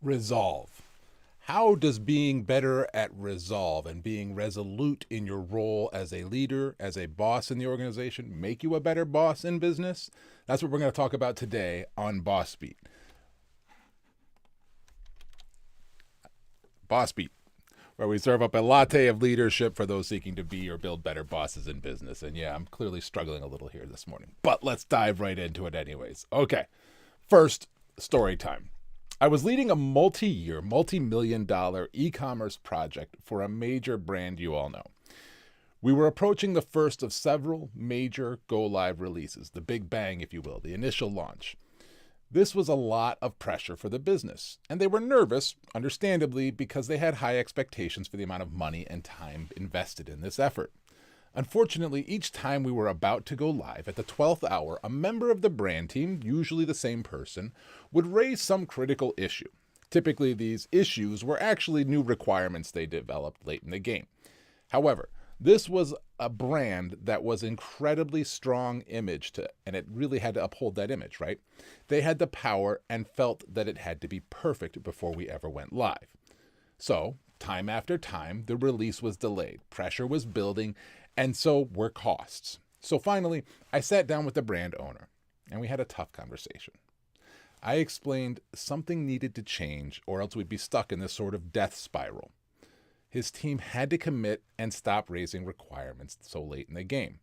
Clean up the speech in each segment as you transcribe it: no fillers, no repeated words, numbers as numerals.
Resolve. How does being better at resolve and being resolute in your role as a leader, as a boss in the organization, make you a better boss in business? That's what we're going to talk about today on Boss Beat. Boss Beat, where we serve up a latte of leadership for those seeking to be or build better bosses in business. And yeah, I'm clearly struggling a little here this morning, but let's dive right into it anyways. Okay, first, story time. I was leading a multi-year, multi-million-dollar e-commerce project for a major brand you all know. We were approaching the first of several major go-live releases, the big bang, if you will, the initial launch. This was a lot of pressure for the business, and they were nervous, understandably, because they had high expectations for the amount of money and time invested in this effort. Unfortunately, each time we were about to go live, at the 12th hour, a member of the brand team, usually the same person, would raise some critical issue. Typically, these issues were actually new requirements they developed late in the game. However, this was a brand that was incredibly strong image and it really had to uphold that image, right? They had the power and felt that it had to be perfect before we ever went live. So, time after time, the release was delayed. Pressure was building, and so were costs. So finally, I sat down with the brand owner, and we had a tough conversation. I explained something needed to change, or else we'd be stuck in this sort of death spiral. His team had to commit and stop raising requirements so late in the game.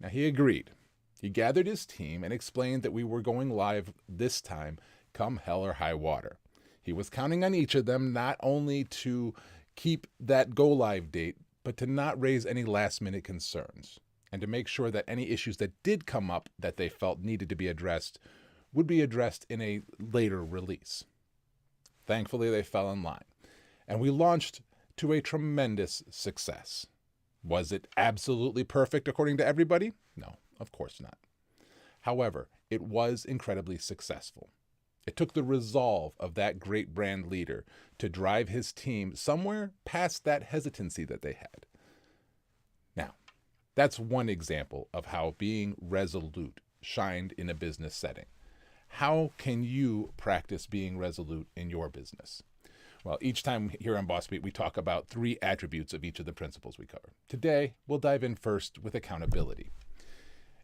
Now, he agreed. He gathered his team and explained that we were going live this time, come hell or high water. He was counting on each of them not only to keep that go-live date, but to not raise any last-minute concerns, and to make sure that any issues that did come up that they felt needed to be addressed would be addressed in a later release. Thankfully, they fell in line, and we launched to a tremendous success. Was it absolutely perfect according to everybody? No, of course not. However, it was incredibly successful. It took the resolve of that great brand leader to drive his team somewhere past that hesitancy that they had. Now, that's one example of how being resolute shined in a business setting. How can you practice being resolute in your business? Well, each time here on Boss Beat, we talk about 3 attributes of each of the principles we cover. Today, we'll dive in first with accountability.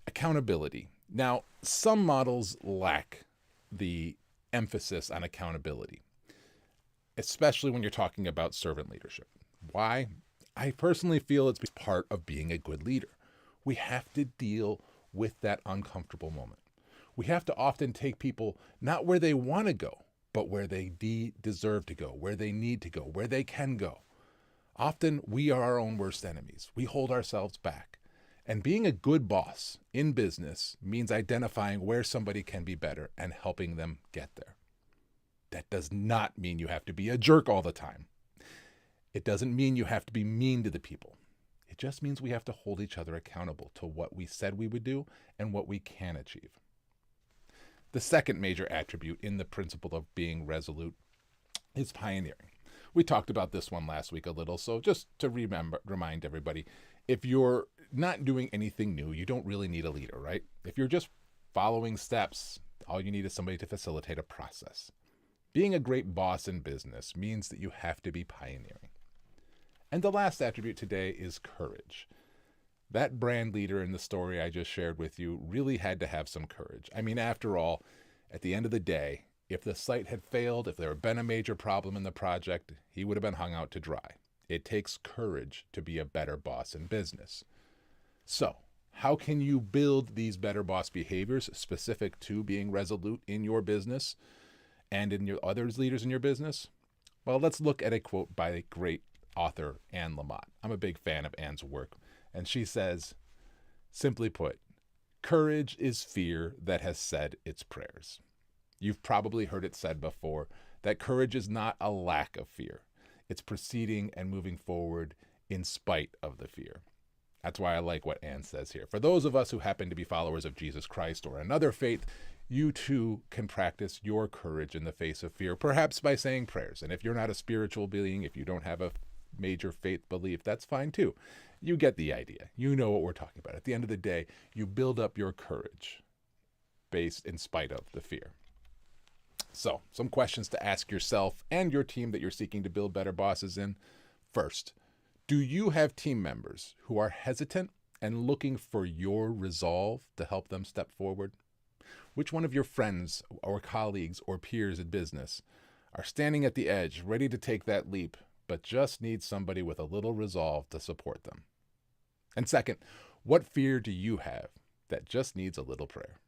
Accountability. Now, some models lack the emphasis on accountability, especially when you're talking about servant leadership. Why? I personally feel it's part of being a good leader. We have to deal with that uncomfortable moment. We have to often take people not where they want to go, but where they deserve to go, where they need to go, where they can go. Often we are our own worst enemies. We hold ourselves back. And being a good boss in business means identifying where somebody can be better and helping them get there. That does not mean you have to be a jerk all the time. It doesn't mean you have to be mean to the people. It just means we have to hold each other accountable to what we said we would do and what we can achieve. The second major attribute in the principle of being resolute is pioneering. We talked about this one last week a little, so just to remind everybody, if you're not doing anything new, you don't really need a leader, right? If you're just following steps, all you need is somebody to facilitate a process. Being a great boss in business means that you have to be pioneering. And the last attribute today is courage. That brand leader in the story I just shared with you really had to have some courage. I mean, after all, at the end of the day, if the site had failed, if there had been a major problem in the project, he would have been hung out to dry. It takes courage to be a better boss in business. So, how can you build these better boss behaviors specific to being resolute in your business and in your others leaders in your business? Well, let's look at a quote by the great author Anne Lamott. I'm a big fan of Anne's work, and she says, simply put, courage is fear that has said its prayers. You've probably heard it said before that courage is not a lack of fear. It's proceeding and moving forward in spite of the fear. That's why I like what Anne says here. For those of us who happen to be followers of Jesus Christ or another faith, you too can practice your courage in the face of fear, perhaps by saying prayers. And if you're not a spiritual being, if you don't have a major faith belief, that's fine too. You get the idea. You know what we're talking about. At the end of the day, you build up your courage based in spite of the fear. So, some questions to ask yourself and your team that you're seeking to build better bosses in. First, do you have team members who are hesitant and looking for your resolve to help them step forward? Which one of your friends or colleagues or peers in business are standing at the edge, ready to take that leap, but just need somebody with a little resolve to support them? And second, what fear do you have that just needs a little prayer?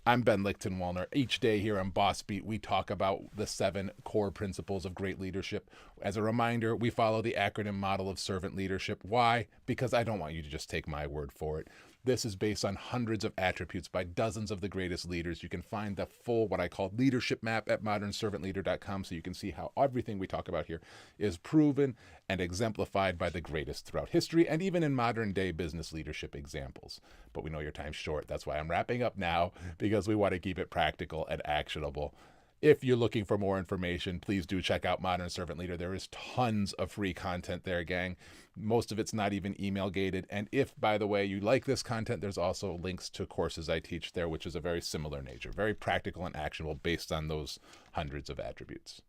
I'm Ben Lichtenwallner. Each day here on Boss Beat, we talk about the 7 core principles of great leadership. As a reminder, we follow the acronym model of servant leadership. Why? Because I don't want you to just take my word for it. This is based on hundreds of attributes by dozens of the greatest leaders. You can find the full, what I call leadership map at modernservantleader.com, so you can see how everything we talk about here is proven and exemplified by the greatest throughout history and even in modern day business leadership examples. But we know your time's short. That's why I'm wrapping up now, because we want to keep it practical and actionable. If you're looking for more information, please do check out Modern Servant Leader. There is tons of free content there, gang. Most of it's not even email gated. And if, by the way, you like this content, there's also links to courses I teach there, which is a very similar nature, very practical and actionable based on those hundreds of attributes.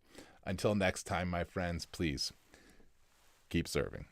Until next time, my friends, please keep serving.